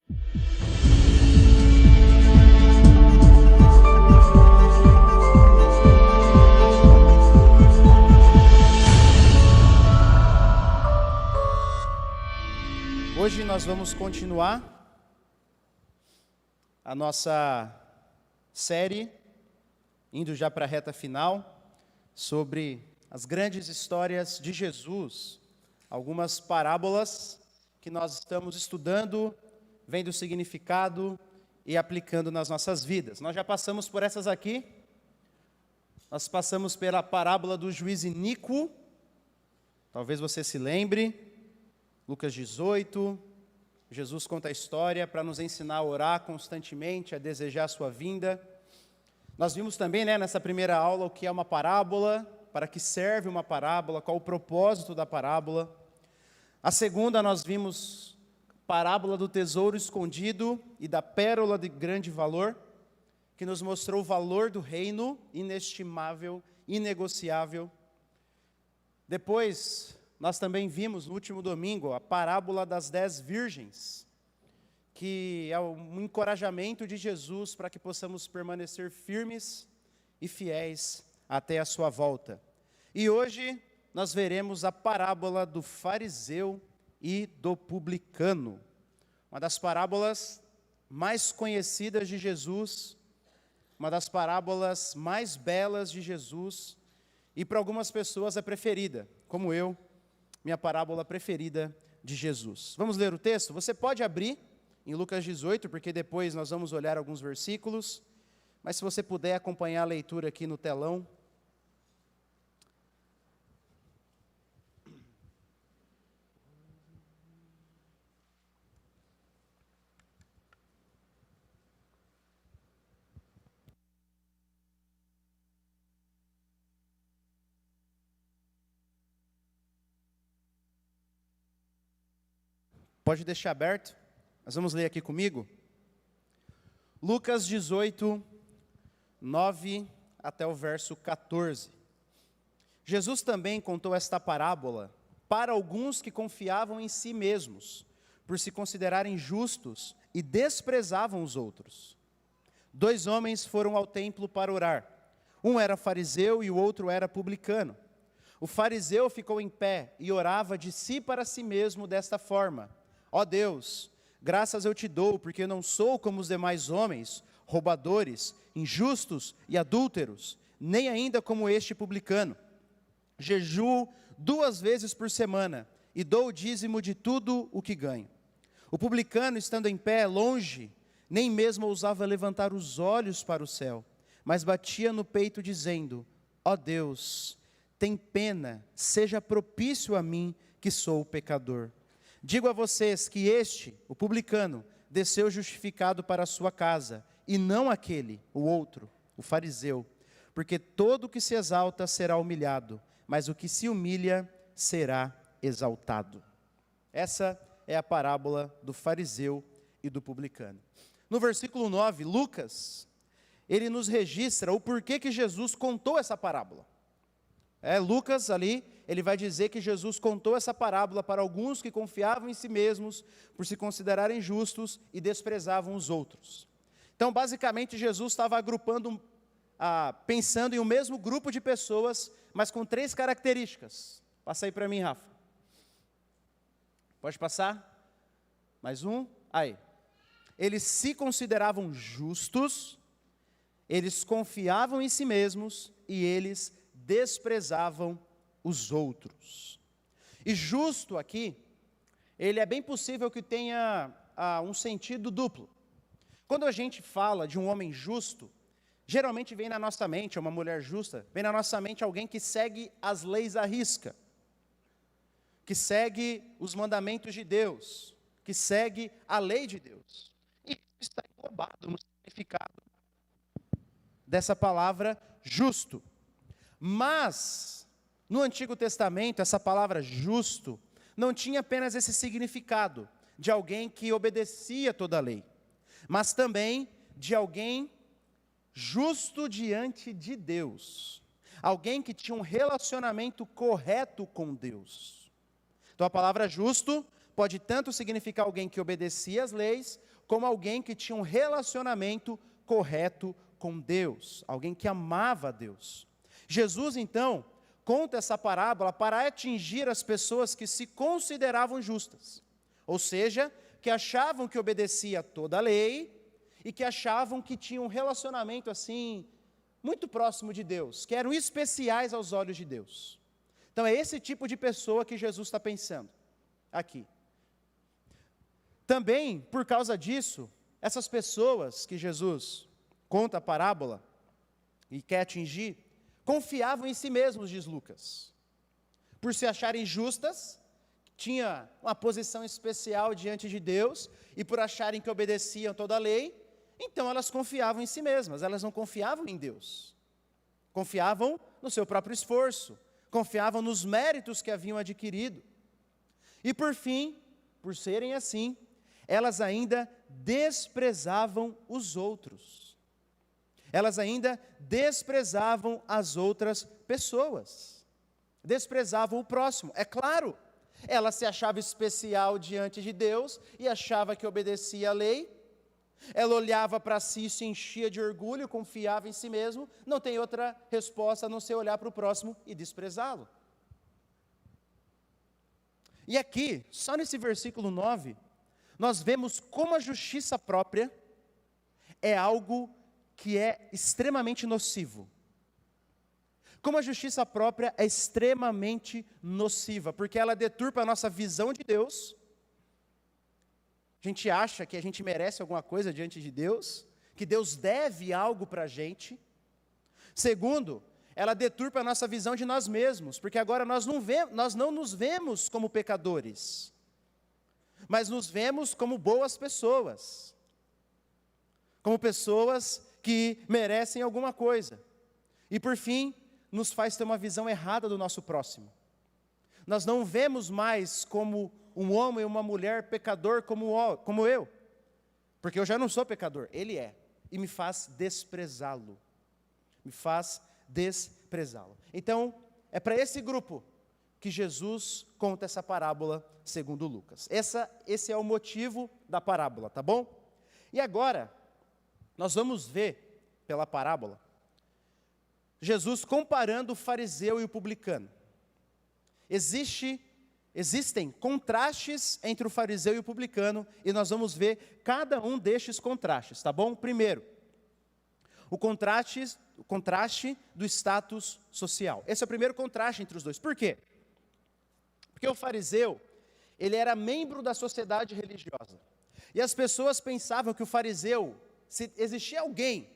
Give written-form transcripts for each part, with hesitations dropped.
Hoje nós vamos continuar a nossa série, indo já para a reta final, sobre as grandes histórias de Jesus, algumas parábolas que nós estamos estudando, vendo o significado e aplicando nas nossas vidas. Nós já passamos por essas aqui, nós passamos pela parábola do juiz iníquo, talvez você se lembre, Lucas 18, Jesus conta a história para nos ensinar a orar constantemente, a desejar a sua vinda. Nós vimos também, nessa primeira aula, o que é uma parábola, para que serve uma parábola, qual o propósito da parábola. A segunda, nós vimos a parábola do tesouro escondido e da pérola de grande valor, que nos mostrou o valor do reino, inestimável, inegociável. Depois, nós também vimos no último domingo a parábola das 10 virgens, que é um encorajamento de Jesus para que possamos permanecer firmes e fiéis até a sua volta. E hoje nós veremos a parábola do fariseu e do publicano, uma das parábolas mais conhecidas de Jesus, uma das parábolas mais belas de Jesus, e para algumas pessoas é preferida, como eu, minha parábola preferida de Jesus. Vamos ler o texto? Você pode abrir em Lucas 18, porque depois nós vamos olhar alguns versículos, mas se você puder acompanhar a leitura aqui no telão. Pode deixar aberto, nós vamos ler aqui comigo. Lucas 18, 9 até o verso 14. Jesus também contou esta parábola para alguns que confiavam em si mesmos, por se considerarem justos e desprezavam os outros. 2 homens foram ao templo para orar. Um era fariseu e o outro era publicano. O fariseu ficou em pé e orava de si para si mesmo desta forma: ó Deus, graças eu te dou, porque eu não sou como os demais homens, roubadores, injustos e adúlteros, nem ainda como este publicano. Jejuo 2 vezes por semana e dou o dízimo de tudo o que ganho. O publicano, estando em pé, longe, nem mesmo ousava levantar os olhos para o céu, mas batia no peito dizendo: ó Deus, tem pena, seja propício a mim, que sou pecador. Digo a vocês que este, o publicano, desceu justificado para a sua casa, e não aquele, o outro, o fariseu. Porque todo o que se exalta será humilhado, mas o que se humilha será exaltado. Essa é a parábola do fariseu e do publicano. No versículo 9, Lucas, ele nos registra o porquê que Jesus contou essa parábola. Lucas ali, ele vai dizer que Jesus contou essa parábola para alguns que confiavam em si mesmos, por se considerarem justos e desprezavam os outros. Então, basicamente, Jesus estava agrupando, pensando em um mesmo grupo de pessoas, mas com 3 características. Passa aí para mim, Rafa. Pode passar? Mais um? Aí. Eles se consideravam justos, eles confiavam em si mesmos e eles desprezavam os outros. E justo aqui, ele é bem possível que tenha um sentido duplo. Quando a gente fala de um homem justo, geralmente vem na nossa mente, uma mulher justa, vem na nossa mente alguém que segue as leis à risca, que segue os mandamentos de Deus, que segue a lei de Deus. E isso está englobado no significado dessa palavra justo. Mas, no Antigo Testamento, essa palavra justo não tinha apenas esse significado de alguém que obedecia toda a lei, mas também de alguém justo diante de Deus, alguém que tinha um relacionamento correto com Deus. Então a palavra justo pode tanto significar alguém que obedecia às leis, como alguém que tinha um relacionamento correto com Deus, alguém que amava a Deus. Jesus, então, conta essa parábola para atingir as pessoas que se consideravam justas, ou seja, que achavam que obedecia toda a lei e que achavam que tinham um relacionamento assim, muito próximo de Deus, que eram especiais aos olhos de Deus. Então é esse tipo de pessoa que Jesus está pensando aqui. Também, por causa disso, essas pessoas que Jesus conta a parábola e quer atingir, confiavam em si mesmos, diz Lucas. Por se acharem justas, tinha uma posição especial diante de Deus, e por acharem que obedeciam toda a lei, então elas confiavam em si mesmas, elas não confiavam em Deus. Confiavam no seu próprio esforço, confiavam nos méritos que haviam adquirido. E por fim, por serem assim, elas ainda desprezavam os outros. Elas ainda desprezavam as outras pessoas. Desprezavam o próximo. É claro, ela se achava especial diante de Deus e achava que obedecia à lei. Ela olhava para si e se enchia de orgulho, confiava em si mesmo. Não tem outra resposta a não ser olhar para o próximo e desprezá-lo. E aqui, só nesse versículo 9, nós vemos como a justiça própria é algo que é extremamente nocivo. Como a justiça própria é extremamente nociva, porque ela deturpa a nossa visão de Deus. A gente acha que a gente merece alguma coisa diante de Deus, que Deus deve algo para a gente. Segundo, ela deturpa a nossa visão de nós mesmos, porque agora nós não nos vemos como pecadores, mas nos vemos como boas pessoas, como pessoas que merecem alguma coisa. E por fim, nos faz ter uma visão errada do nosso próximo. Nós não vemos mais como um homem e uma mulher pecador como eu, porque eu já não sou pecador, ele é, e me faz desprezá-lo, Então, é para esse grupo que Jesus conta essa parábola segundo Lucas. Esse é o motivo da parábola, tá bom? E agora, nós vamos ver, pela parábola, Jesus comparando o fariseu e o publicano. Existem contrastes entre o fariseu e o publicano, e nós vamos ver cada um destes contrastes, tá bom? Primeiro, o contraste do status social. Esse é o primeiro contraste entre os dois. Por quê? Porque o fariseu, ele era membro da sociedade religiosa. E as pessoas pensavam que o fariseu, se existia alguém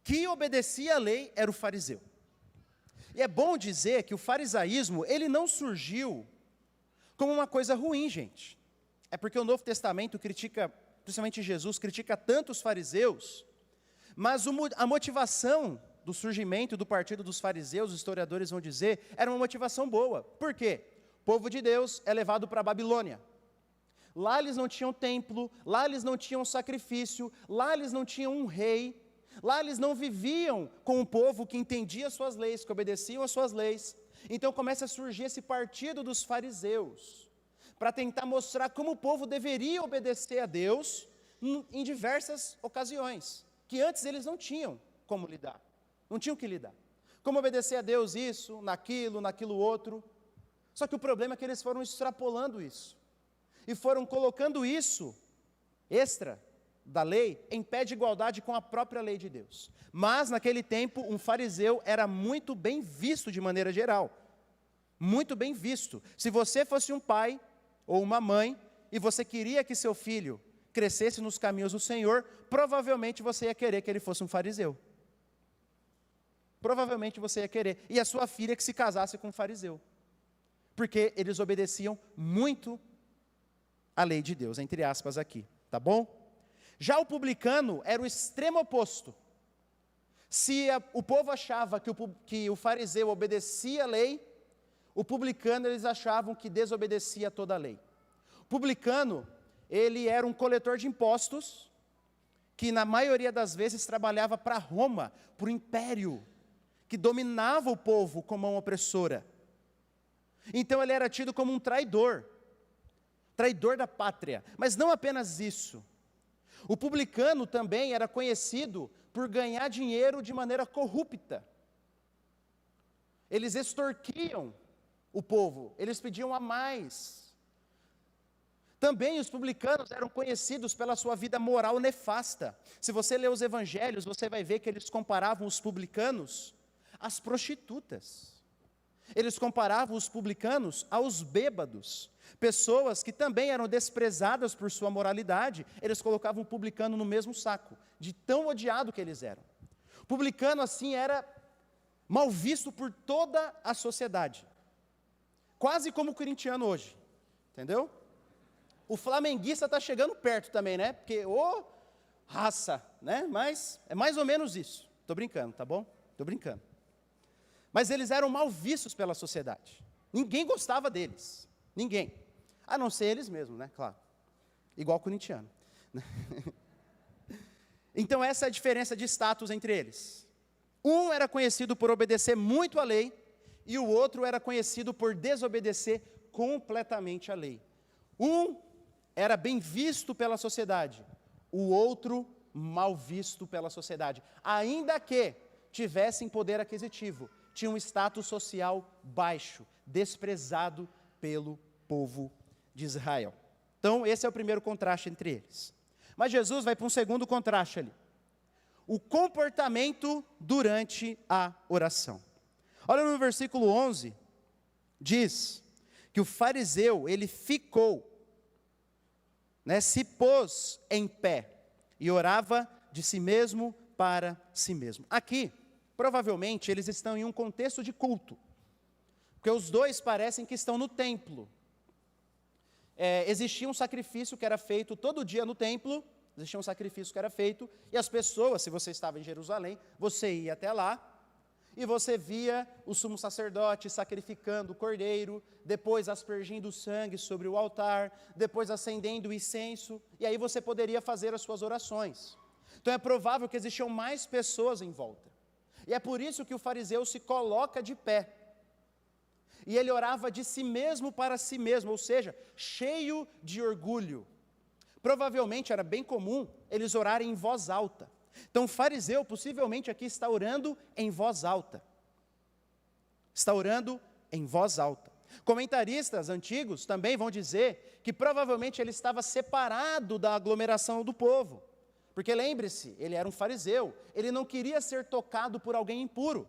que obedecia a lei, era o fariseu. E é bom dizer que o farisaísmo, ele não surgiu como uma coisa ruim, gente. É porque o Novo Testamento critica, principalmente Jesus, critica tanto os fariseus, mas a motivação do surgimento do partido dos fariseus, os historiadores vão dizer, era uma motivação boa. Por quê? O povo de Deus é levado para a Babilônia. Lá eles não tinham templo, lá eles não tinham sacrifício, lá eles não tinham um rei, lá eles não viviam com um povo que entendia as suas leis, que obedeciam às suas leis. Então começa a surgir esse partido dos fariseus, para tentar mostrar como o povo deveria obedecer a Deus em diversas ocasiões, que antes eles não tinham como lidar, não tinham que lidar. Como obedecer a Deus isso, naquilo outro. Só que o problema é que eles foram extrapolando isso, e foram colocando isso, extra da lei, em pé de igualdade com a própria lei de Deus. Mas naquele tempo, um fariseu era muito bem visto de maneira geral. Muito bem visto. Se você fosse um pai ou uma mãe, e você queria que seu filho crescesse nos caminhos do Senhor, provavelmente você ia querer que ele fosse um fariseu. Provavelmente você ia querer. E a sua filha que se casasse com um fariseu. Porque eles obedeciam muito a lei de Deus, entre aspas aqui, tá bom? Já o publicano era o extremo oposto. Se o povo achava que o fariseu obedecia a lei, o publicano eles achavam que desobedecia toda a lei. O publicano, ele era um coletor de impostos, que na maioria das vezes trabalhava para Roma, para o império, que dominava o povo como uma opressora. Então ele era tido como um traidor da pátria. Mas não apenas isso. O publicano também era conhecido por ganhar dinheiro de maneira corrupta. Eles extorquiam o povo, eles pediam a mais. Também os publicanos eram conhecidos pela sua vida moral nefasta. Se você ler os evangelhos, você vai ver que eles comparavam os publicanos às prostitutas. Eles comparavam os publicanos aos bêbados, pessoas que também eram desprezadas por sua moralidade. Eles colocavam o publicano no mesmo saco, de tão odiado que eles eram. O publicano assim era mal visto por toda a sociedade, quase como o corintiano hoje, entendeu? O flamenguista está chegando perto também, né? Porque, raça, né? Mas é mais ou menos isso. Estou brincando, tá bom? Estou brincando. Mas eles eram mal vistos pela sociedade. Ninguém gostava deles. Ninguém. A não ser eles mesmos, né? Claro. Igual o corintiano. Então essa é a diferença de status entre eles. Um era conhecido por obedecer muito à lei, e o outro era conhecido por desobedecer completamente à lei. Um era bem visto pela sociedade, o outro mal visto pela sociedade, ainda que tivessem poder aquisitivo, tinham um status social baixo, desprezado pelo povo de Israel. Então esse é o primeiro contraste entre eles. Mas Jesus vai para um segundo contraste ali. O comportamento durante a oração. Olha no versículo 11, diz que o fariseu, ele ficou, se pôs em pé e orava de si mesmo para si mesmo. Aqui, provavelmente, eles estão em um contexto de culto, porque os dois parecem que estão no templo. Existia um sacrifício que era feito todo dia no templo, existia um sacrifício que era feito, e as pessoas, se você estava em Jerusalém, você ia até lá, e você via o sumo sacerdote sacrificando o cordeiro, depois aspergindo o sangue sobre o altar, depois acendendo o incenso, e aí você poderia fazer as suas orações. Então é provável que existiam mais pessoas em volta, e é por isso que o fariseu se coloca de pé, e ele orava de si mesmo para si mesmo, ou seja, cheio de orgulho. Provavelmente era bem comum eles orarem em voz alta. Então o fariseu possivelmente aqui está orando em voz alta. Está orando em voz alta. Comentaristas antigos também vão dizer que provavelmente ele estava separado da aglomeração do povo. Porque lembre-se, ele era um fariseu, ele não queria ser tocado por alguém impuro,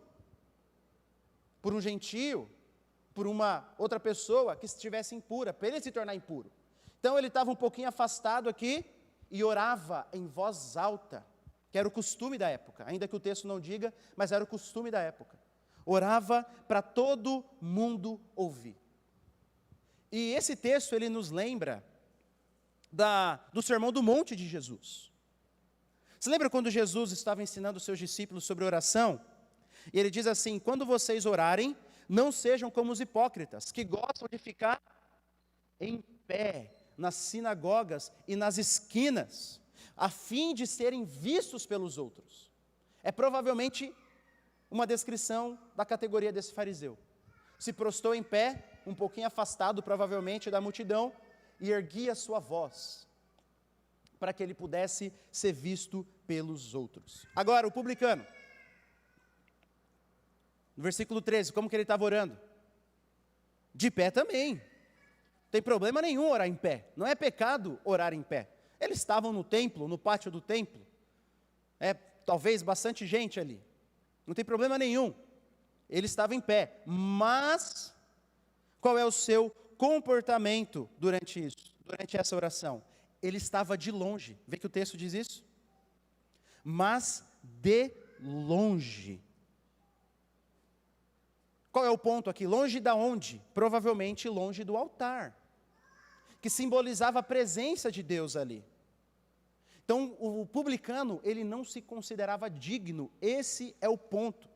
por um gentio, por uma outra pessoa que estivesse impura, para ele se tornar impuro. Então ele estava um pouquinho afastado aqui e orava em voz alta, que era o costume da época, ainda que o texto não diga, mas era o costume da época. Orava para todo mundo ouvir. E esse texto, ele nos lembra do Sermão do Monte de Jesus. Você lembra quando Jesus estava ensinando os seus discípulos sobre oração? E ele diz assim: quando vocês orarem, não sejam como os hipócritas, que gostam de ficar em pé nas sinagogas e nas esquinas, a fim de serem vistos pelos outros. É provavelmente uma descrição da categoria desse fariseu. Se prostou em pé, um pouquinho afastado provavelmente da multidão, e erguia sua voz, para que ele pudesse ser visto pelos outros. Agora, o publicano, no versículo 13, como que ele estava orando? De pé também. Não tem problema nenhum orar em pé, não é pecado orar em pé. Eles estavam no templo, no pátio do templo, talvez bastante gente ali, não tem problema nenhum, ele estava em pé, mas qual é o seu comportamento durante isso, durante essa oração? Ele estava de longe, vê que o texto diz isso? Mas de longe. Qual é o ponto aqui? Longe da onde? Provavelmente longe do altar, que simbolizava a presença de Deus ali. Então, o publicano, ele não se considerava digno, esse é o ponto.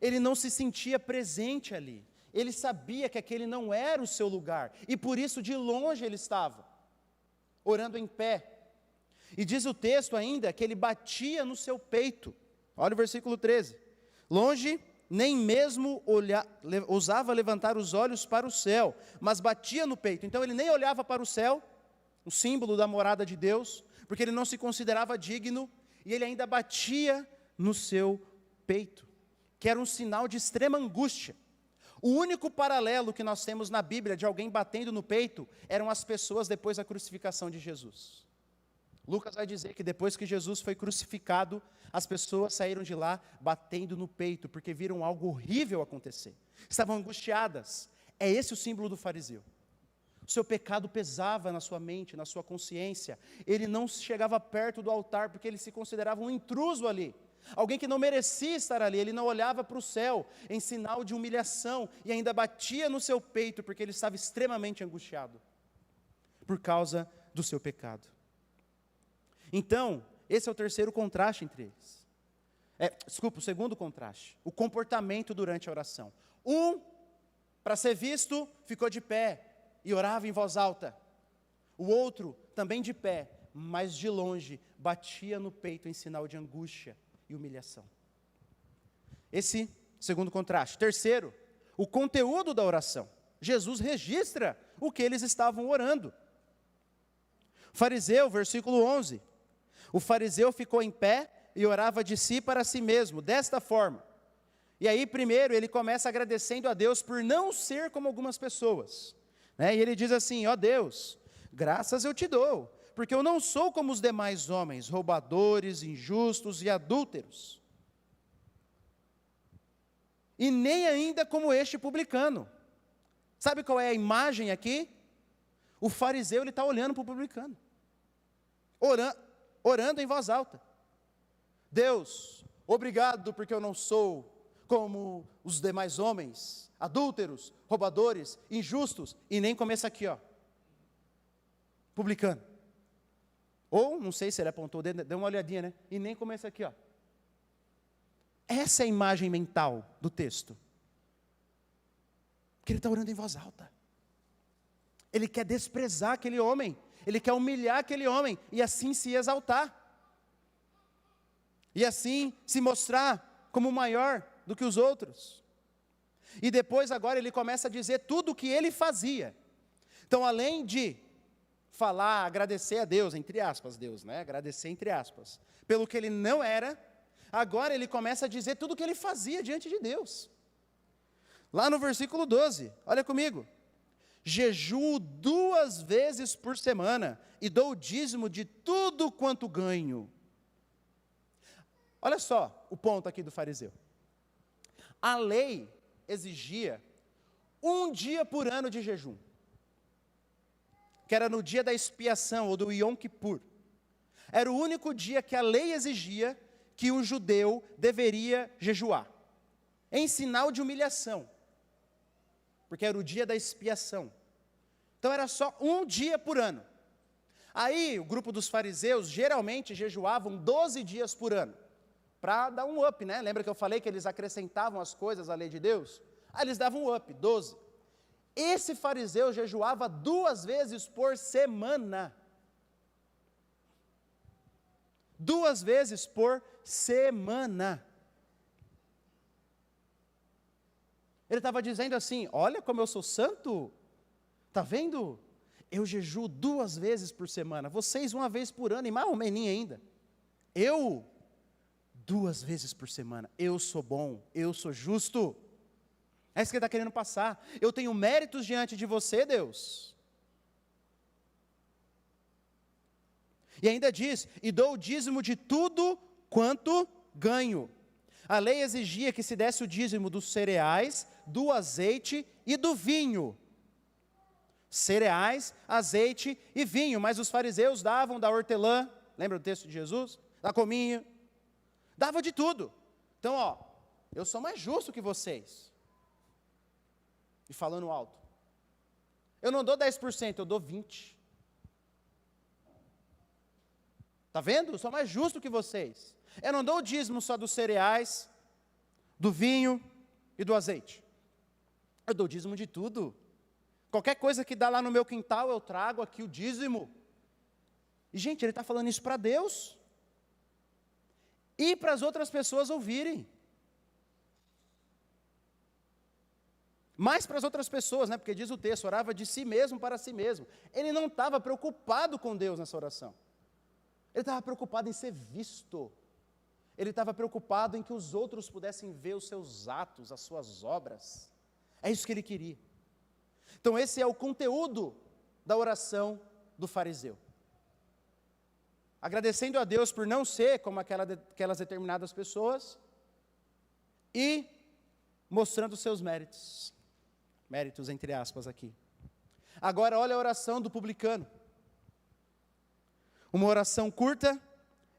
Ele não se sentia presente ali, ele sabia que aquele não era o seu lugar, e por isso de longe ele estava, orando em pé. E diz o texto ainda que ele batia no seu peito. Olha o versículo 13. Longe, nem mesmo ousava levantar os olhos para o céu, mas batia no peito. Então ele nem olhava para o céu, um símbolo da morada de Deus, porque ele não se considerava digno, e ele ainda batia no seu peito, que era um sinal de extrema angústia. O único paralelo que nós temos na Bíblia de alguém batendo no peito eram as pessoas depois da crucificação de Jesus. Lucas vai dizer que depois que Jesus foi crucificado, as pessoas saíram de lá batendo no peito, porque viram algo horrível acontecer. Estavam angustiadas. É esse o símbolo do fariseu. O seu pecado pesava na sua mente, na sua consciência. Ele não chegava perto do altar, porque ele se considerava um intruso ali. Alguém que não merecia estar ali. Ele não olhava para o céu em sinal de humilhação, e ainda batia no seu peito, porque ele estava extremamente angustiado, por causa do seu pecado. Então, esse é o terceiro contraste entre eles. O segundo contraste. O comportamento durante a oração. Para ser visto, ficou de pé e orava em voz alta. O outro, também de pé, mas de longe, batia no peito em sinal de angústia e humilhação. Esse segundo contraste. Terceiro, o conteúdo da oração. Jesus registra o que eles estavam orando. Fariseu, versículo 11. O fariseu ficou em pé e orava de si para si mesmo, desta forma. E aí, primeiro, ele começa agradecendo a Deus por não ser como algumas pessoas. E ele diz assim: ó Deus, graças eu te dou, porque eu não sou como os demais homens, roubadores, injustos e adúlteros. E nem ainda como este publicano. Sabe qual é a imagem aqui? O fariseu, ele está olhando para o publicano. Orando em voz alta. Deus, obrigado porque eu não sou como os demais homens, adúlteros, roubadores, injustos, e nem começa aqui, ó, publicano. Ou, não sei se ele apontou o dedo, deu uma olhadinha, né? E nem começa aqui, ó. Essa é a imagem mental do texto. Porque ele está orando em voz alta. Ele quer desprezar aquele homem. Ele quer humilhar aquele homem e assim se exaltar. E assim se mostrar como maior do que os outros. E depois agora ele começa a dizer tudo o que ele fazia. Então, além de falar, agradecer a Deus, entre aspas, Deus, né? Agradecer entre aspas, pelo que ele não era, agora ele começa a dizer tudo o que ele fazia diante de Deus. Lá no versículo 12, olha comigo. Jejuo 2 vezes por semana e dou o dízimo de tudo quanto ganho. Olha só o ponto aqui do fariseu. A lei exigia 1 dia por ano de jejum, que era no dia da expiação, ou do Yom Kippur. Era o único dia que a lei exigia que um judeu deveria jejuar, em sinal de humilhação, porque era o dia da expiação. Então era só 1 dia por ano. Aí o grupo dos fariseus geralmente jejuavam 12 dias por ano, para dar um up, né? Lembra que eu falei que eles acrescentavam as coisas à lei de Deus? Aí eles davam um up, 12. Esse fariseu jejuava 2 vezes por semana. 2 vezes por semana. Ele estava dizendo assim: olha como eu sou santo. Está vendo? Eu jejuo 2 vezes por semana. Vocês 1 vez por ano, e mais ou menos ainda. Eu 2 vezes por semana. Eu sou bom, eu sou justo. É isso que ele está querendo passar. Eu tenho méritos diante de você, Deus. E ainda diz: e dou o dízimo de tudo quanto ganho. A lei exigia que se desse o dízimo dos cereais, do azeite e do vinho. Cereais, azeite e vinho. Mas os fariseus davam da hortelã, lembra do texto de Jesus? Da cominho. Dava de tudo. Então, ó, eu sou mais justo que vocês. E falando alto. Eu não dou 10%, eu dou 20%. Está vendo? Eu sou mais justo que vocês. Eu não dou o dízimo só dos cereais, do vinho e do azeite. Eu dou o dízimo de tudo. Qualquer coisa que dá lá no meu quintal, eu trago aqui o dízimo. E, gente, ele está falando isso para Deus. E para as outras pessoas ouvirem. mais para as outras pessoas, né? Porque diz o texto, orava de si mesmo para si mesmo. Ele não estava preocupado com Deus nessa oração. Ele estava preocupado em ser visto. Ele estava preocupado em que os outros pudessem ver os seus atos, as suas obras. É isso que ele queria. Então esse é o conteúdo da oração do fariseu. Agradecendo a Deus por não ser como aquelas determinadas pessoas e mostrando os seus méritos. Méritos entre aspas aqui. Agora olha a oração do publicano. Uma oração curta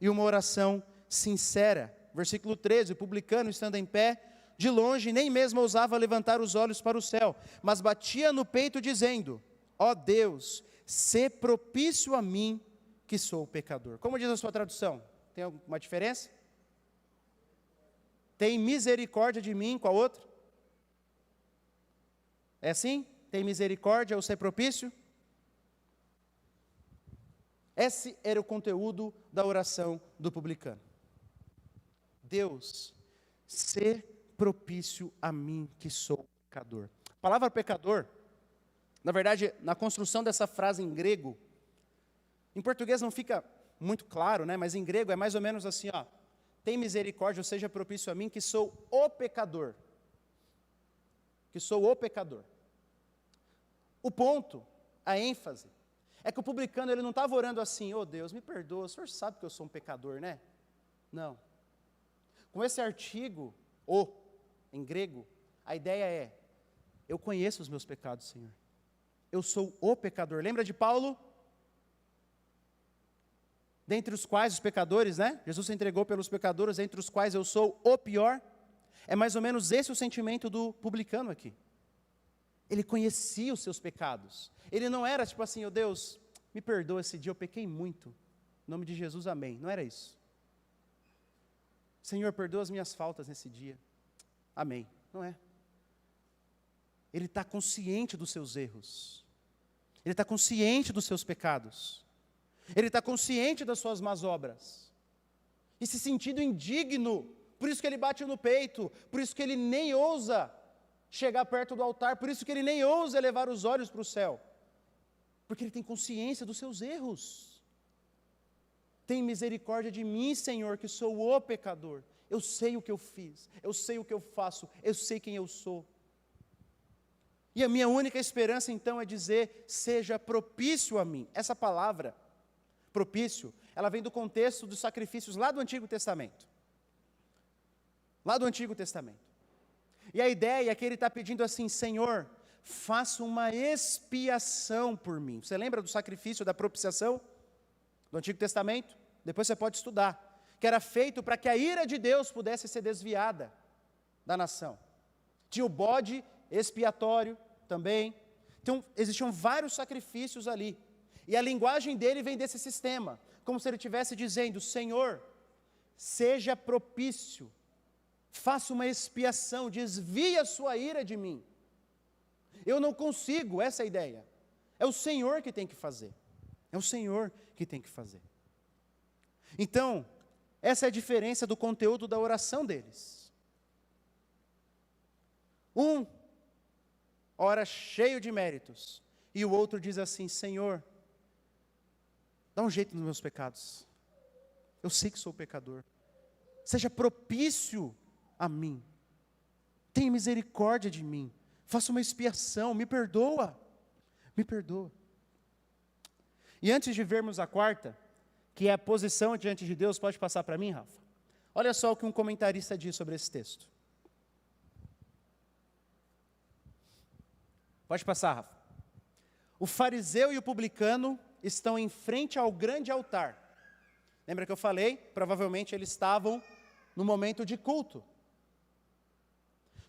e uma oração sincera. Versículo 13, o publicano estando em pé, de longe, nem mesmo ousava levantar os olhos para o céu, mas batia no peito dizendo, ó Deus, sê propício a mim, que sou pecador. Como diz a sua tradução? Tem alguma diferença? Tem misericórdia de mim, qual outra? É assim? Tem misericórdia ou ser propício? Esse era o conteúdo da oração do publicano. Deus, sê propício a mim, que sou pecador. A palavra pecador, na verdade, na construção dessa frase em grego, em português não fica muito claro, né? Mas em grego é mais ou menos assim, ó. Tem misericórdia, ou seja propício a mim, que sou o pecador. Que sou o pecador. O ponto, a ênfase, é que o publicano ele não estava orando assim, oh Deus, me perdoa, o senhor sabe que eu sou um pecador, né? Não. Com esse artigo, o, em grego, a ideia é, eu conheço os meus pecados, Senhor. Eu sou o pecador. Lembra de Paulo? Dentre os quais os pecadores, né? Jesus se entregou pelos pecadores, entre os quais eu sou o pior. É mais ou menos esse o sentimento do publicano aqui. Ele conhecia os seus pecados. Ele não era tipo assim, oh Deus, me perdoa esse dia, eu pequei muito. Em nome de Jesus, amém. Não era isso. Senhor, perdoa as minhas faltas nesse dia. Amém. Não é. Ele está consciente dos seus erros. Ele está consciente dos seus pecados. Ele está consciente das suas más obras. E se sentindo indigno, por isso que ele bate no peito, por isso que ele nem ousa chegar perto do altar, por isso que ele nem ousa elevar os olhos para o céu. Porque ele tem consciência dos seus erros. Tem misericórdia de mim, Senhor, que sou o pecador. Eu sei o que eu fiz, eu sei o que eu faço, eu sei quem eu sou. E a minha única esperança então é dizer, seja propício a mim. Essa palavra, propício, ela vem do contexto dos sacrifícios lá do Antigo Testamento. Lá do Antigo Testamento. E a ideia é que ele está pedindo assim, Senhor, faça uma expiação por mim. Você lembra do sacrifício da propiciação? Do Antigo Testamento? Depois você pode estudar. Que era feito para que a ira de Deus pudesse ser desviada da nação. Tinha o bode expiatório também. Então, existiam vários sacrifícios ali. E a linguagem dele vem desse sistema. Como se ele estivesse dizendo, Senhor, seja propício. Faça uma expiação, desvie a sua ira de mim. Eu não consigo, essa é a ideia. É o Senhor que tem que fazer. É o Senhor que tem que fazer. Então, essa é a diferença do conteúdo da oração deles. Um ora cheio de méritos, e o outro diz assim, Senhor, dá um jeito nos meus pecados. Eu sei que sou pecador. Seja propício a mim. Tenha misericórdia de mim. Faça uma expiação, me perdoa. Me perdoa. E antes de vermos a quarta, que é a posição diante de Deus, pode passar para mim, Rafa? Olha só o que um comentarista diz sobre esse texto. Pode passar, Rafa. O fariseu e o publicano estão em frente ao grande altar. Lembra que eu falei? Provavelmente eles estavam no momento de culto,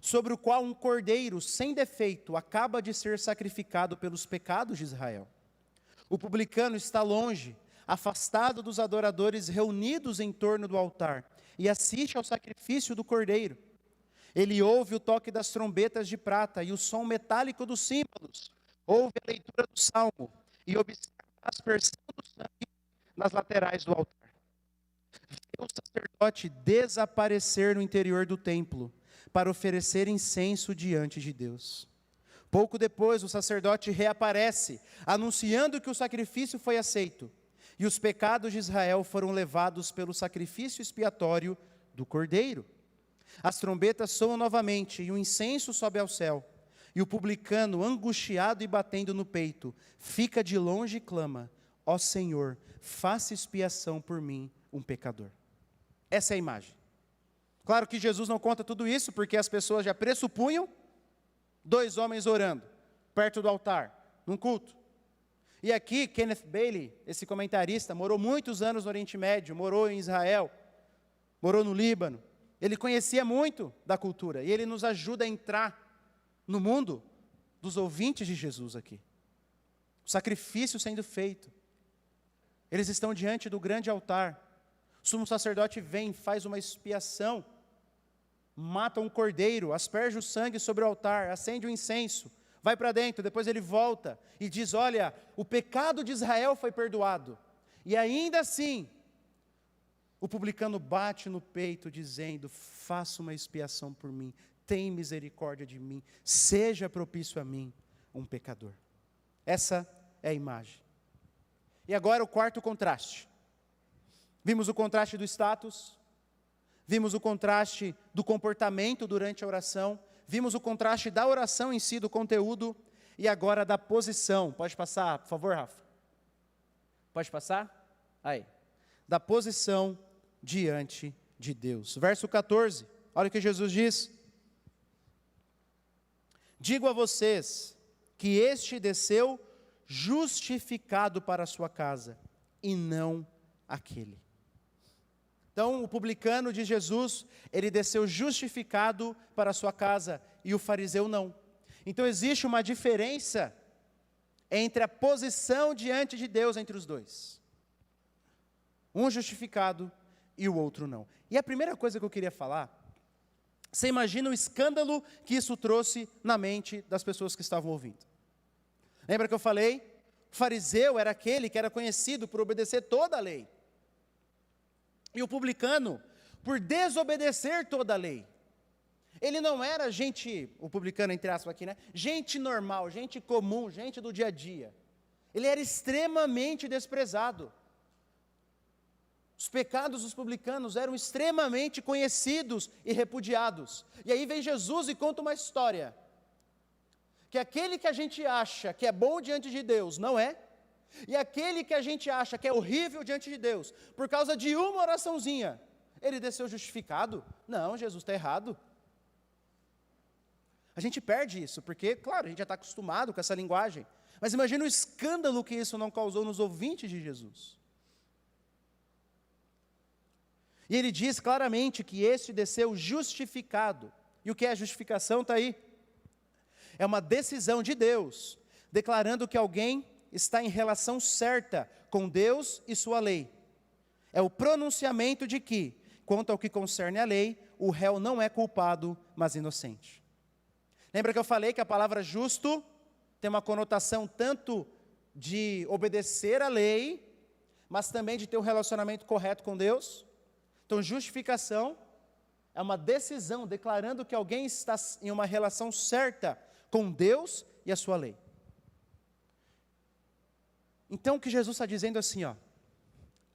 sobre o qual um cordeiro sem defeito acaba de ser sacrificado pelos pecados de Israel. O publicano está longe, afastado dos adoradores reunidos em torno do altar, e assiste ao sacrifício do cordeiro. Ele ouve o toque das trombetas de prata e o som metálico dos símbolos, ouve a leitura do salmo e observa a aspersão do sangue nas laterais do altar. Vê o sacerdote desaparecer no interior do templo para oferecer incenso diante de Deus. Pouco depois, o sacerdote reaparece, anunciando que o sacrifício foi aceito, e os pecados de Israel foram levados pelo sacrifício expiatório do Cordeiro. As trombetas soam novamente, e o incenso sobe ao céu, e o publicano, angustiado e batendo no peito, fica de longe e clama: ó Senhor, faça expiação por mim, um pecador. Essa é a imagem. Claro que Jesus não conta tudo isso, porque as pessoas já pressupunham dois homens orando, perto do altar, num culto. E aqui, Kenneth Bailey, esse comentarista, morou muitos anos no Oriente Médio, morou em Israel, morou no Líbano. Ele conhecia muito da cultura, e ele nos ajuda a entrar no mundo dos ouvintes de Jesus aqui. O sacrifício sendo feito. Eles estão diante do grande altar. O sumo sacerdote vem, faz uma expiação, mata um cordeiro, asperge o sangue sobre o altar, acende o incenso, vai para dentro, depois ele volta e diz: olha, o pecado de Israel foi perdoado. E ainda assim, o publicano bate no peito dizendo: faça uma expiação por mim, tem misericórdia de mim, seja propício a mim, um pecador. Essa é a imagem. E agora o quarto contraste. Vimos o contraste do status, vimos o contraste do comportamento durante a oração, vimos o contraste da oração em si, do conteúdo, e agora da posição. Pode passar, por favor, Rafa? Pode passar? Aí. Da posição diante de Deus. Verso 14, olha o que Jesus diz: digo a vocês que este desceu justificado para a sua casa, e não aquele. Então, o publicano de Jesus, ele desceu justificado para a sua casa, e o fariseu não. Então, existe uma diferença entre a posição diante de Deus entre os dois. Um justificado e o outro não. E a primeira coisa que eu queria falar, você imagina o escândalo que isso trouxe na mente das pessoas que estavam ouvindo. Lembra que eu falei? O fariseu era aquele que era conhecido por obedecer toda a lei. E o publicano, por desobedecer toda a lei. Ele não era gente, o publicano entre aspas aqui, né? Gente normal, gente comum, gente do dia a dia. Ele era extremamente desprezado. Os pecados dos publicanos eram extremamente conhecidos e repudiados. E aí vem Jesus e conta uma história. Que aquele que a gente acha que é bom diante de Deus, não é. E aquele que a gente acha que é horrível diante de Deus, por causa de uma oraçãozinha, ele desceu justificado? Não, Jesus está errado. A gente perde isso, porque, claro, a gente já está acostumado com essa linguagem. Mas imagina o escândalo que isso não causou nos ouvintes de Jesus. E ele diz claramente que este desceu justificado. E o que é justificação? Está aí. É uma decisão de Deus, declarando que alguém está em relação certa com Deus e sua lei. É o pronunciamento de que, quanto ao que concerne a lei, o réu não é culpado, mas inocente. Lembra que eu falei que a palavra justo tem uma conotação tanto de obedecer a lei, mas também de ter um relacionamento correto com Deus? Então, justificação é uma decisão declarando que alguém está em uma relação certa com Deus e a sua lei. Então, o que Jesus está dizendo é assim, ó,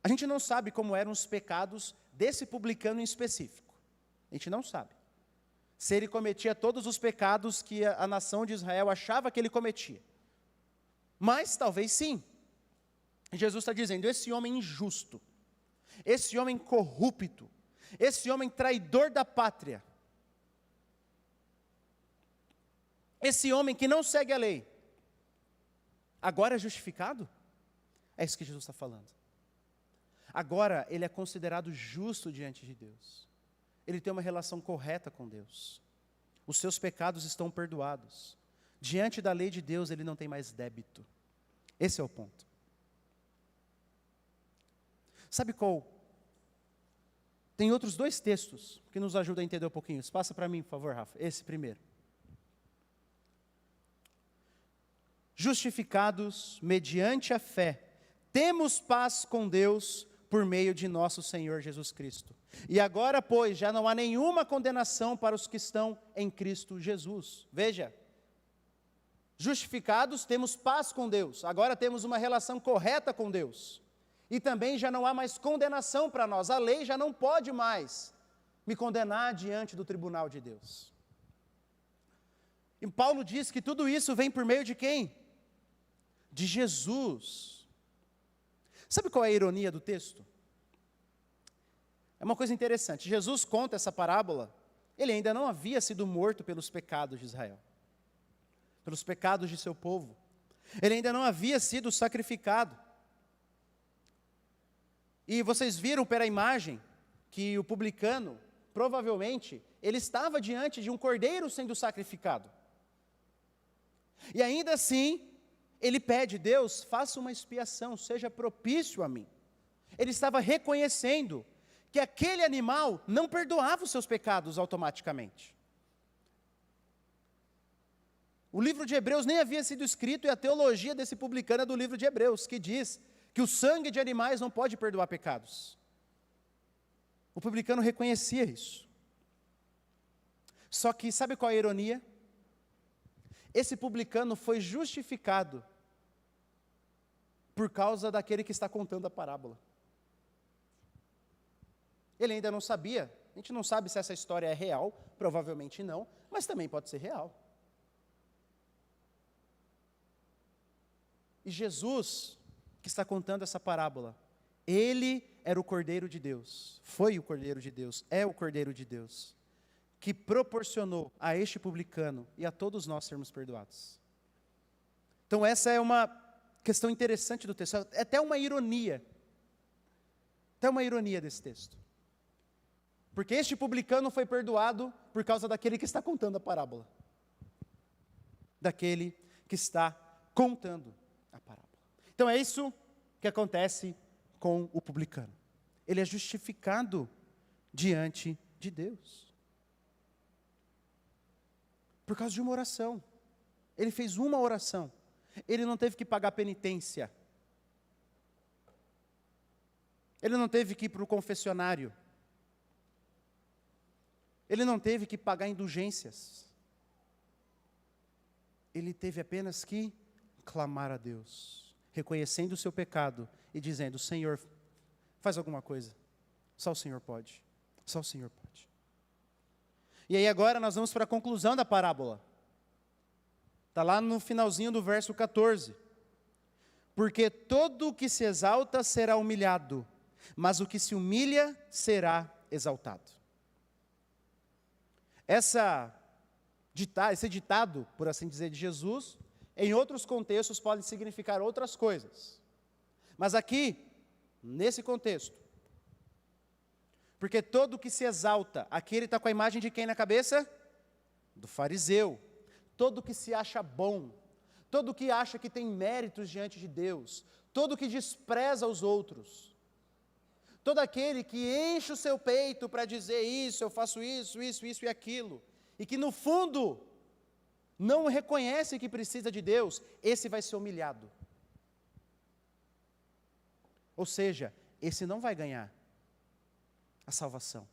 a gente não sabe como eram os pecados desse publicano em específico. A gente não sabe. Se ele cometia todos os pecados que a nação de Israel achava que ele cometia. Mas, talvez sim. Jesus está dizendo, esse homem injusto, esse homem corrupto, esse homem traidor da pátria, esse homem que não segue a lei, agora é justificado? É isso que Jesus está falando. Agora ele é considerado justo diante de Deus. Ele tem uma relação correta com Deus. Os seus pecados estão perdoados. Diante da lei de Deus ele não tem mais débito. Esse é o ponto. Sabe qual? Tem outros dois textos que nos ajudam a entender um pouquinho. Passa para mim, por favor, Rafa. Esse primeiro. Justificados mediante a fé, temos paz com Deus por meio de nosso Senhor Jesus Cristo. E agora, pois, já não há nenhuma condenação para os que estão em Cristo Jesus. Veja, Justificados, temos paz com Deus. Agora temos uma relação correta com Deus. E também já não há mais condenação para nós. A lei já não pode mais me condenar diante do tribunal de Deus. E Paulo diz que tudo isso vem por meio de quem? De Jesus. Sabe qual é a ironia do texto? É uma coisa interessante. Jesus conta essa parábola, ele ainda não havia sido morto pelos pecados de Israel, pelos pecados de seu povo. Ele ainda não havia sido sacrificado. E vocês viram pela imagem que o publicano, provavelmente, ele estava diante de um cordeiro sendo sacrificado. E ainda assim, ele pede: Deus, faça uma expiação, seja propício a mim. Ele estava reconhecendo que aquele animal não perdoava os seus pecados automaticamente. O livro de Hebreus nem havia sido escrito, e a teologia desse publicano é do livro de Hebreus, que diz que o sangue de animais não pode perdoar pecados. O publicano reconhecia isso. Só que, sabe qual é a ironia? Esse publicano foi justificado por causa daquele que está contando a parábola. Ele ainda não sabia, a gente não sabe se essa história é real, provavelmente não, mas também pode ser real. E Jesus, que está contando essa parábola, ele era o Cordeiro de Deus, foi o Cordeiro de Deus, é o Cordeiro de Deus, que proporcionou a este publicano e a todos nós sermos perdoados. Então essa é uma questão interessante do texto, é até uma ironia desse texto. Porque este publicano foi perdoado por causa daquele que está contando a parábola. Daquele que está contando a parábola. Então é isso que acontece com o publicano. Ele é justificado diante de Deus. Por causa de uma oração. Ele fez uma oração. Ele não teve que pagar penitência. Ele não teve que ir para o confessionário. Ele não teve que pagar indulgências. Ele teve apenas que clamar a Deus, reconhecendo o seu pecado e dizendo: Senhor, faz alguma coisa. Só o Senhor pode. Só o Senhor pode. E aí agora nós vamos para a conclusão da parábola. Está lá no finalzinho do verso 14. Porque todo o que se exalta será humilhado, mas o que se humilha será exaltado. Esse ditado, por assim dizer, de Jesus, em outros contextos pode significar outras coisas. Mas aqui, nesse contexto, porque todo que se exalta, aqui ele está com a imagem de quem na cabeça? Do fariseu. Todo que se acha bom, todo que acha que tem méritos diante de Deus, todo que despreza os outros, todo aquele que enche o seu peito para dizer: isso, eu faço isso e aquilo, e que no fundo não reconhece que precisa de Deus, esse vai ser humilhado. Ou seja, esse não vai ganhar a salvação.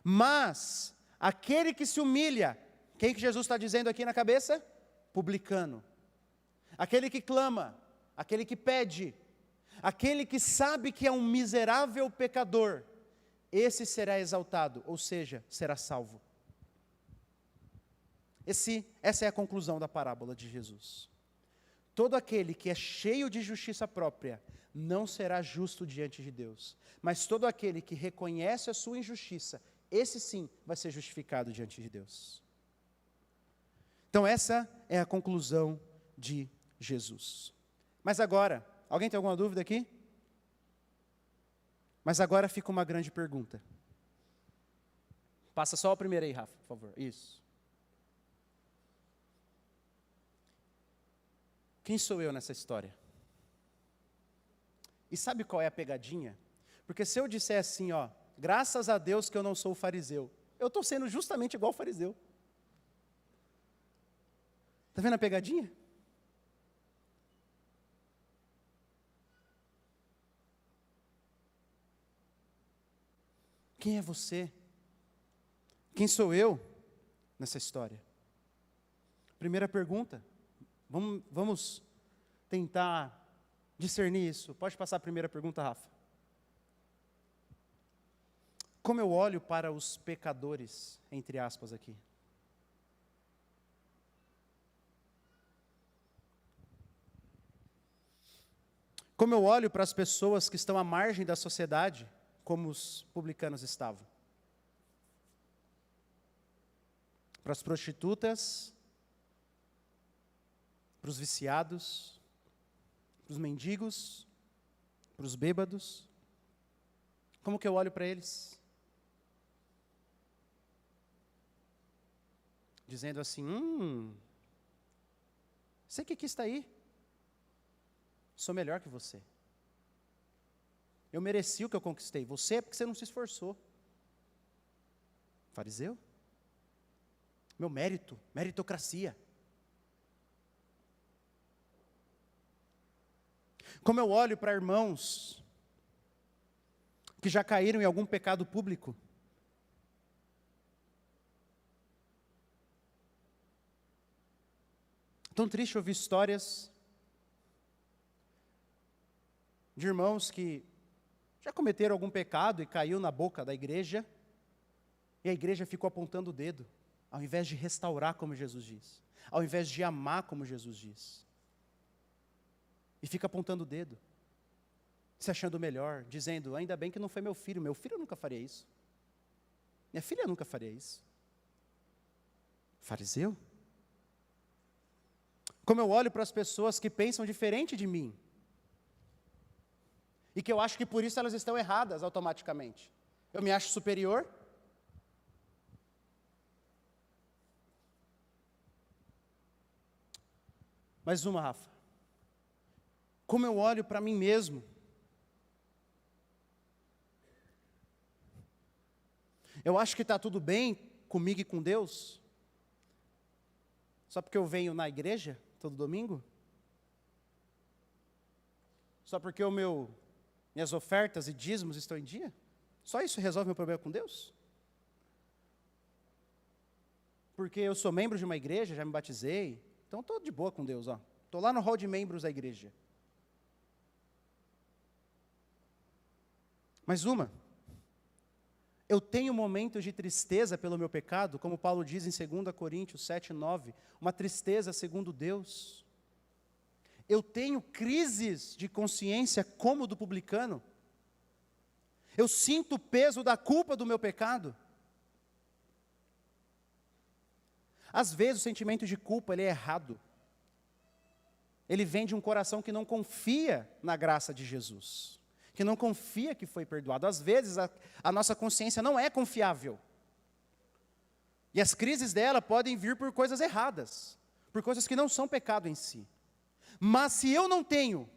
Mas aquele que se humilha, quem que Jesus está dizendo aqui na cabeça? Publicano. Aquele que clama, aquele que pede, aquele que sabe que é um miserável pecador, esse será exaltado, ou seja, será salvo. Essa é a conclusão da parábola de Jesus. Todo aquele que é cheio de justiça própria não será justo diante de Deus, mas todo aquele que reconhece a sua injustiça, esse sim vai ser justificado diante de Deus. Então essa é a conclusão de Jesus. Mas agora, alguém tem alguma dúvida aqui? Mas agora fica uma grande pergunta. Passa só a primeira aí, Rafa, por favor. Isso. Quem sou eu nessa história? E sabe qual é a pegadinha? Porque se eu disser assim, ó, graças a Deus que eu não sou fariseu, eu estou sendo justamente igual ao fariseu. Está vendo a pegadinha? Quem é você? Quem sou eu nessa história? Primeira pergunta, vamos tentar discernir isso. Pode passar a primeira pergunta, Rafa. Como eu olho para os pecadores, entre aspas aqui? Como eu olho para as pessoas que estão à margem da sociedade, como os publicanos estavam? Para as prostitutas, para os viciados, para os mendigos, para os bêbados. Como que eu olho para eles? Dizendo assim, você que quis estar aí, sou melhor que você. Eu mereci o que eu conquistei, você é porque você não se esforçou. Fariseu? Meu mérito, meritocracia. Como eu olho para irmãos que já caíram em algum pecado público, tão triste ouvir histórias de irmãos que já cometeram algum pecado e caiu na boca da igreja, e a igreja ficou apontando o dedo, ao invés de restaurar como Jesus diz, ao invés de amar como Jesus diz. E fica apontando o dedo, se achando melhor, dizendo, ainda bem que não foi meu filho nunca faria isso. Minha filha nunca faria isso. Fariseu? Como eu olho para as pessoas que pensam diferente de mim, e que eu acho que por isso elas estão erradas automaticamente. Eu me acho superior? Mais uma, Rafa. Como eu olho para mim mesmo? Eu acho que está tudo bem comigo e com Deus? Só porque eu venho na igreja todo domingo? Só porque minhas ofertas e dízimos estão em dia? Só isso resolve meu problema com Deus? Porque eu sou membro de uma igreja, já me batizei, então estou de boa com Deus, ó. Estou lá no hall de membros da igreja. Mais uma. Eu tenho momentos de tristeza pelo meu pecado, como Paulo diz em 2 Coríntios 7:9, uma tristeza segundo Deus. Eu tenho crises de consciência como o do publicano. Eu sinto o peso da culpa do meu pecado. Às vezes o sentimento de culpa ele é errado. Ele vem de um coração que não confia na graça de Jesus, que não confia que foi perdoado. Às vezes a nossa consciência não é confiável. E as crises dela podem vir por coisas erradas, por coisas que não são pecado em si. Mas se eu não tenho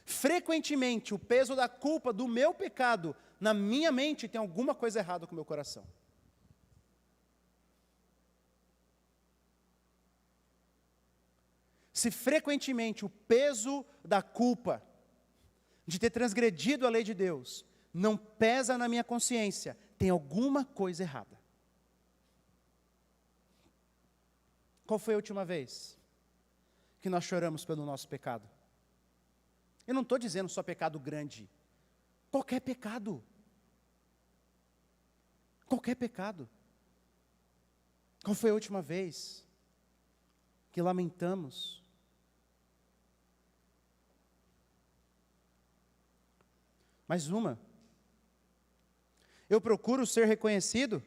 frequentemente o peso da culpa do meu pecado na minha mente, tem alguma coisa errada com o meu coração. Se frequentemente o peso da culpa de ter transgredido a lei de Deus não pesa na minha consciência, tem alguma coisa errada. Qual foi a última vez que nós choramos pelo nosso pecado? Eu não estou dizendo só pecado grande. Qualquer pecado. Qualquer pecado. Qual foi a última vez que lamentamos? Mais uma. Eu procuro ser reconhecido?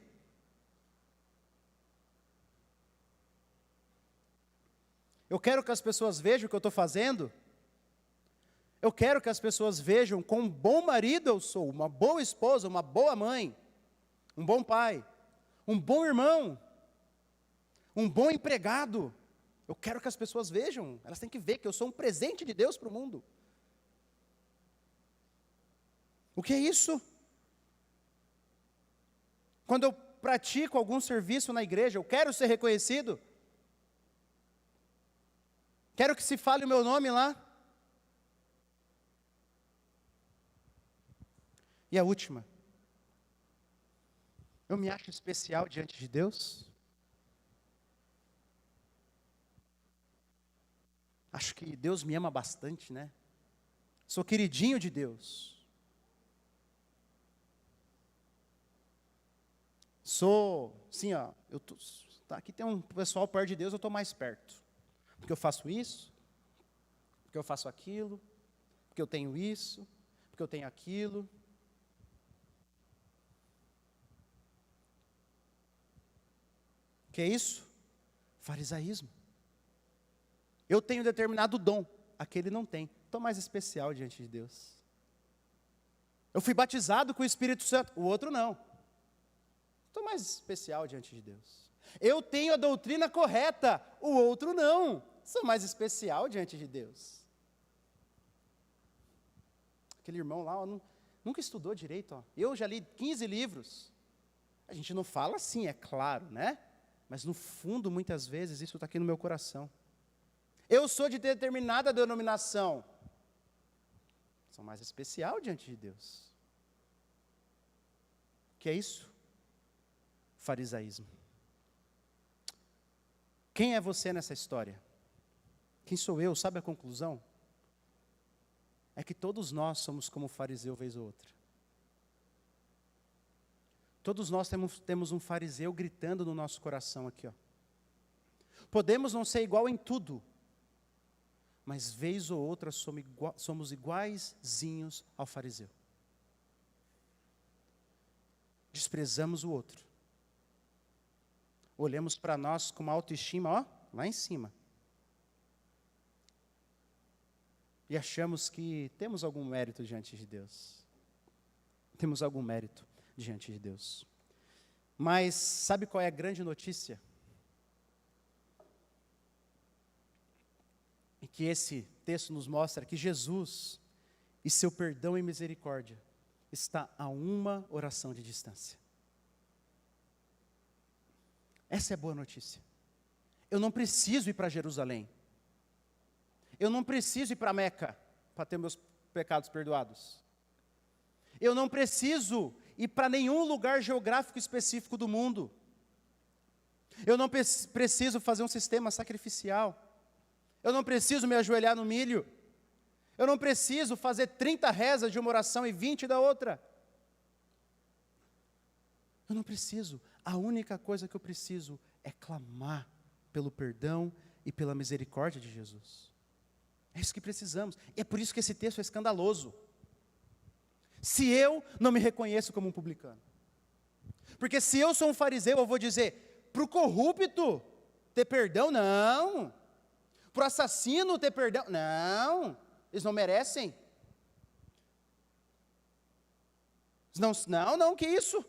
Eu quero que as pessoas vejam o que eu estou fazendo? Eu quero que as pessoas vejam quão bom marido eu sou, uma boa esposa, uma boa mãe, um bom pai, um bom irmão, um bom empregado. Eu quero que as pessoas vejam, elas têm que ver que eu sou um presente de Deus para o mundo. O que é isso? Quando eu pratico algum serviço na igreja, eu quero ser reconhecido? Quero que se fale o meu nome lá? E a última, eu me acho especial diante de Deus? Acho que Deus me ama bastante, né? Sou queridinho de Deus. Sou, sim, ó, aqui tem um pessoal perto de Deus, eu estou mais perto. Porque eu faço isso, porque eu faço aquilo, porque eu tenho isso, porque eu tenho aquilo. O que é isso? Farisaísmo. Eu tenho determinado dom, aquele não tem. Estou mais especial diante de Deus. Eu fui batizado com o Espírito Santo, o outro não. Estou mais especial diante de Deus. Eu tenho a doutrina correta, o outro não. Sou mais especial diante de Deus. Aquele irmão lá, ó, nunca estudou direito. Ó. Eu já li 15 livros. A gente não fala assim, é claro, né? Mas no fundo, muitas vezes, isso está aqui no meu coração. Eu sou de determinada denominação. Sou mais especial diante de Deus. O que é isso? Farisaísmo. Quem é você nessa história? Quem sou eu? Sabe a conclusão? É que todos nós somos como fariseu vez ou outra. Todos nós temos um fariseu gritando no nosso coração aqui, ó. Podemos não ser igual em tudo, mas vez ou outra somos iguaizinhos ao fariseu. Desprezamos o outro. Olhamos para nós com uma autoestima, ó, lá em cima. E achamos que temos algum mérito diante de Deus. Temos algum mérito diante de Deus. Mas sabe qual é a grande notícia? E que esse texto nos mostra que Jesus e seu perdão e misericórdia está a uma oração de distância. Essa é a boa notícia. Eu não preciso ir para Jerusalém. Eu não preciso ir para Meca para ter meus pecados perdoados. Eu não preciso ir para nenhum lugar geográfico específico do mundo. Eu não preciso fazer um sistema sacrificial. Eu não preciso me ajoelhar no milho. Eu não preciso fazer 30 rezas de uma oração e 20 da outra. Eu não preciso. A única coisa que eu preciso é clamar pelo perdão e pela misericórdia de Jesus. É isso que precisamos. E é por isso que esse texto é escandaloso. Se eu não me reconheço como um publicano. Porque se eu sou um fariseu, eu vou dizer, para o corrupto ter perdão? Não. Para o assassino ter perdão? Não. Eles não merecem. Não, que isso?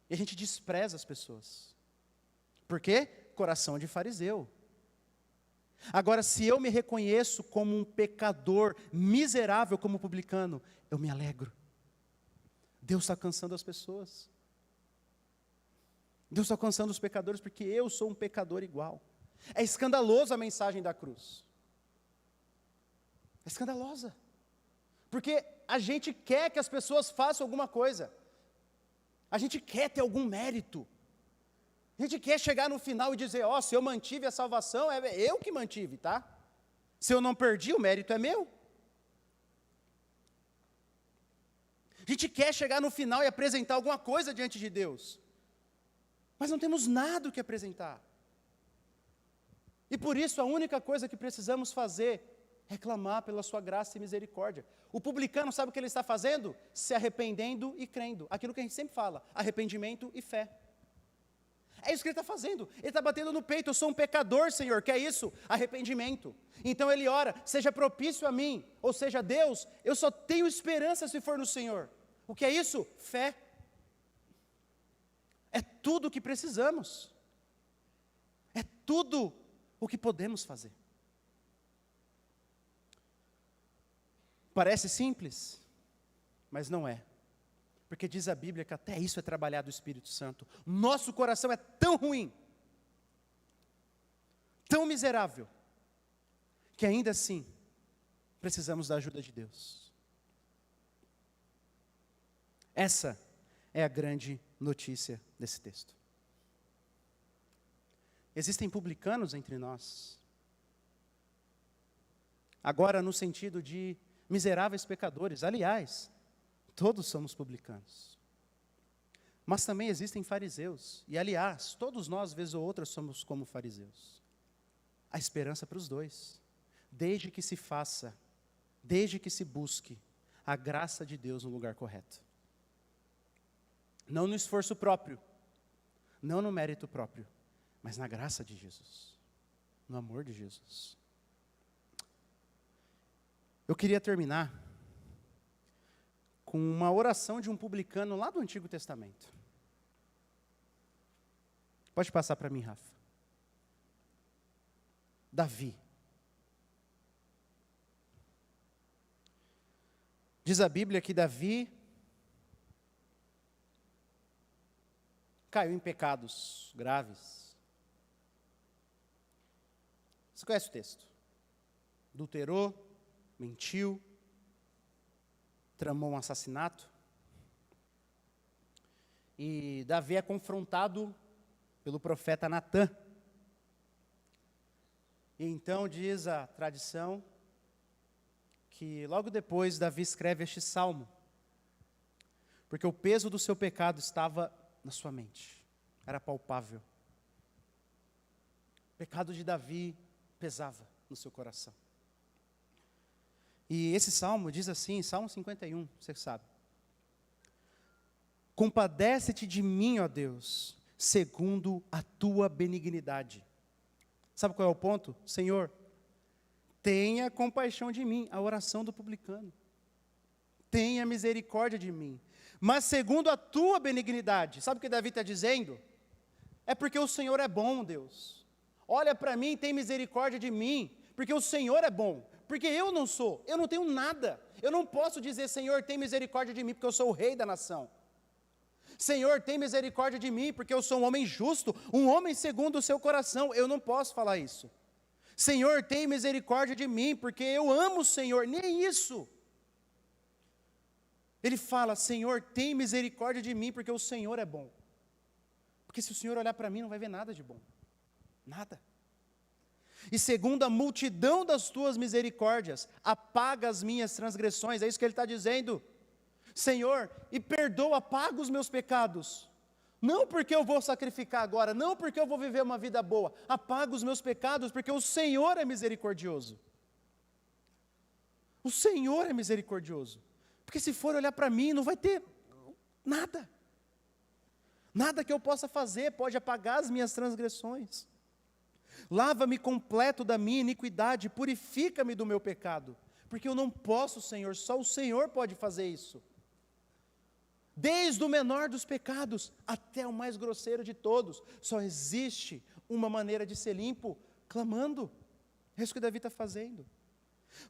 E a gente despreza as pessoas. Por quê? Coração de fariseu. Agora, se eu me reconheço como um pecador, miserável como publicano, eu me alegro. Deus está alcançando as pessoas. Deus está alcançando os pecadores porque eu sou um pecador igual. É escandalosa a mensagem da cruz. É escandalosa. Porque a gente quer que as pessoas façam alguma coisa. A gente quer ter algum mérito. A gente quer chegar no final e dizer, ó, se eu mantive a salvação, é eu que mantive, tá? Se eu não perdi, o mérito é meu. A gente quer chegar no final e apresentar alguma coisa diante de Deus. Mas não temos nada o que apresentar. E por isso a única coisa que precisamos fazer é clamar pela sua graça e misericórdia. O publicano sabe o que ele está fazendo? Se arrependendo e crendo. Aquilo que a gente sempre fala, arrependimento e fé. É isso que ele está fazendo. Ele está batendo no peito, eu sou um pecador, Senhor. Que é isso? Arrependimento. Então ele ora, seja propício a mim, ou seja, Deus, eu só tenho esperança se for no Senhor. O que é isso? Fé. É tudo o que precisamos. É tudo o que podemos fazer. Parece simples, mas não é. Porque diz a Bíblia que até isso é trabalhado do Espírito Santo. Nosso coração é tão ruim, tão miserável, que ainda assim precisamos da ajuda de Deus. Essa é a grande notícia desse texto. Existem publicanos entre nós. Agora, no sentido de miseráveis pecadores. Aliás, todos somos publicanos. Mas também existem fariseus. E, aliás, todos nós, vez ou outra, somos como fariseus. Há esperança para os dois. Desde que se faça, desde que se busque a graça de Deus no lugar correto. Não no esforço próprio, não no mérito próprio, mas na graça de Jesus, no amor de Jesus. Eu queria terminar com uma oração de um publicano lá do Antigo Testamento. Pode passar para mim, Rafa. Davi. Diz a Bíblia que Davi caiu em pecados graves. Você conhece o texto? Adulterou, mentiu, tramou um assassinato. E Davi é confrontado pelo profeta Natã. E então diz a tradição que logo depois Davi escreve este salmo, porque o peso do seu pecado estava na sua mente, era palpável. O pecado de Davi pesava no seu coração. E esse salmo diz assim, Salmo 51, você sabe: compadece-te de mim, ó Deus, segundo a tua benignidade. Sabe qual é o ponto? Senhor, tenha compaixão de mim, a oração do publicano. Tenha misericórdia de mim, mas segundo a tua benignidade. Sabe o que Davi está dizendo? É porque o Senhor é bom, Deus. Olha para mim, tem misericórdia de mim, porque o Senhor é bom. Porque eu não tenho nada. Eu não posso dizer, Senhor, tem misericórdia de mim, porque eu sou o rei da nação. Senhor, tem misericórdia de mim, porque eu sou um homem justo, um homem segundo o seu coração. Eu não posso falar isso. Senhor, tem misericórdia de mim, porque eu amo o Senhor. Nem isso. Ele fala, Senhor, tem misericórdia de mim, porque o Senhor é bom. Porque se o Senhor olhar para mim, não vai ver nada de bom. Nada. E segundo a multidão das tuas misericórdias, apaga as minhas transgressões. É isso que ele está dizendo. Senhor, e perdoa, apaga os meus pecados. Não porque eu vou sacrificar agora, não porque eu vou viver uma vida boa. Apaga os meus pecados, porque o Senhor é misericordioso. O Senhor é misericordioso. Porque se for olhar para mim, não vai ter nada. Nada que eu possa fazer pode apagar as minhas transgressões. Lava-me completo da minha iniquidade, purifica-me do meu pecado. Porque eu não posso, Senhor, só o Senhor pode fazer isso. Desde o menor dos pecados até o mais grosseiro de todos, só existe uma maneira de ser limpo, clamando. É isso que Davi está fazendo.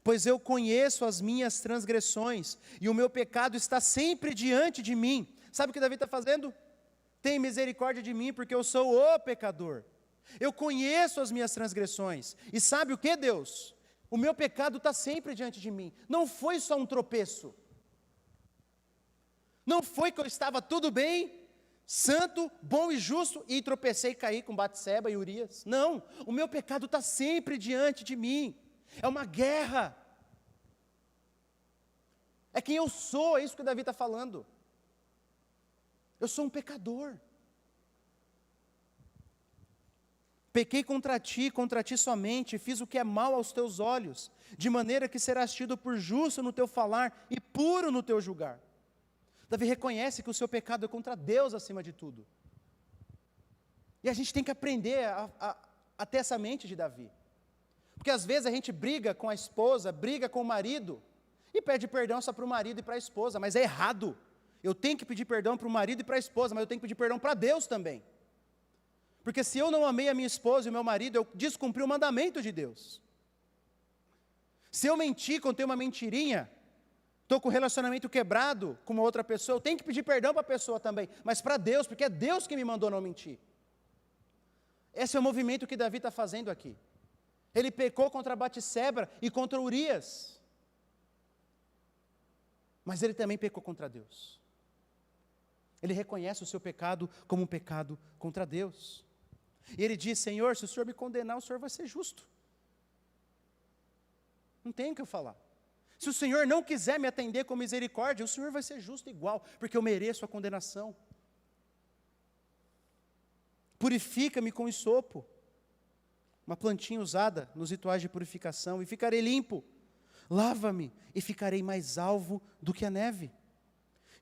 Pois eu conheço as minhas transgressões, e o meu pecado está sempre diante de mim. Sabe o que Davi está fazendo? Tem misericórdia de mim, porque eu sou o pecador. Eu conheço as minhas transgressões. E sabe o que, Deus? O meu pecado está sempre diante de mim. Não foi só um tropeço. Não foi que eu estava tudo bem, santo, bom e justo, e tropecei e caí com Batseba e Urias. Não, o meu pecado está sempre diante de mim. É uma guerra. É quem eu sou, é isso que Davi está falando. Eu sou um pecador. Pequei contra ti somente, fiz o que é mal aos teus olhos, de maneira que serás tido por justo no teu falar e puro no teu julgar. Davi reconhece que o seu pecado é contra Deus acima de tudo. E a gente tem que aprender a ter essa mente de Davi. Porque às vezes a gente briga com a esposa, briga com o marido, e pede perdão só para o marido e para a esposa, mas é errado. Eu tenho que pedir perdão para o marido e para a esposa, mas eu tenho que pedir perdão para Deus também. Porque se eu não amei a minha esposa e o meu marido, eu descumpri o mandamento de Deus. Se eu mentir, contei uma mentirinha, estou com o relacionamento quebrado com uma outra pessoa, eu tenho que pedir perdão para a pessoa também, mas para Deus, porque é Deus que me mandou não mentir. Esse é o movimento que Davi está fazendo aqui. Ele pecou contra Batseba e contra Urias, mas ele também pecou contra Deus. Ele reconhece o seu pecado como um pecado contra Deus. E ele diz, Senhor, se o Senhor me condenar, o Senhor vai ser justo. Não tem o que eu falar. Se o Senhor não quiser me atender com misericórdia, o Senhor vai ser justo igual, porque eu mereço a condenação. Purifica-me com hisopo, uma plantinha usada nos rituais de purificação, e ficarei limpo. Lava-me e ficarei mais alvo do que a neve.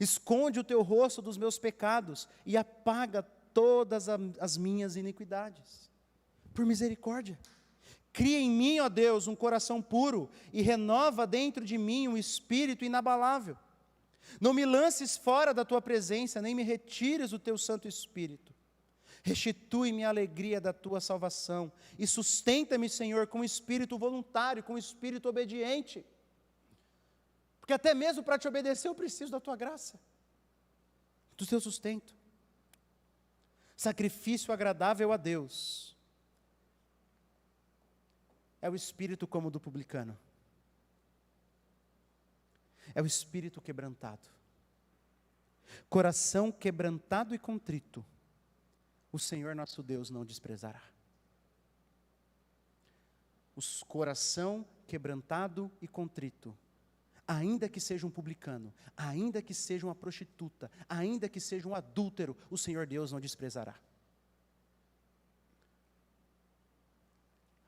Esconde o teu rosto dos meus pecados e apaga todas as minhas iniquidades. Por misericórdia. Cria em mim, ó Deus, um coração puro e renova dentro de mim um espírito inabalável. Não me lances fora da tua presença, nem me retires o teu Santo Espírito. Restitui-me a alegria da tua salvação e sustenta-me, Senhor, com um espírito voluntário, com um espírito obediente. Porque até mesmo para te obedecer eu preciso da tua graça, do teu sustento. Sacrifício agradável a Deus é o espírito como o do publicano. É o espírito quebrantado. Coração quebrantado e contrito, o Senhor nosso Deus não desprezará. O coração quebrantado e contrito, ainda que seja um publicano, ainda que seja uma prostituta, ainda que seja um adúltero, o Senhor Deus não desprezará.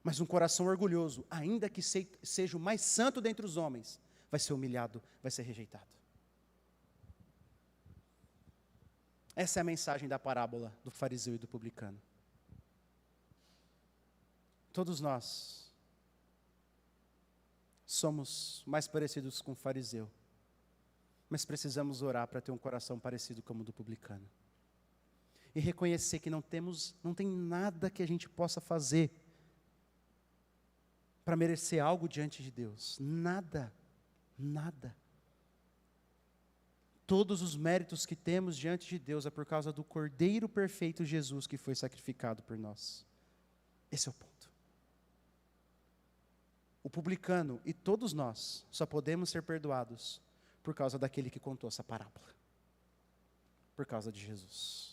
Mas um coração orgulhoso, ainda que seja o mais santo dentre os homens, vai ser humilhado, vai ser rejeitado. Essa é a mensagem da parábola do fariseu e do publicano. Todos nós somos mais parecidos com o fariseu, mas precisamos orar para ter um coração parecido como o do publicano. E reconhecer que não tem nada que a gente possa fazer para merecer algo diante de Deus. Nada, nada. Todos os méritos que temos diante de Deus é por causa do Cordeiro perfeito Jesus que foi sacrificado por nós. Esse é o ponto. O publicano e todos nós só podemos ser perdoados por causa daquele que contou essa parábola. Por causa de Jesus.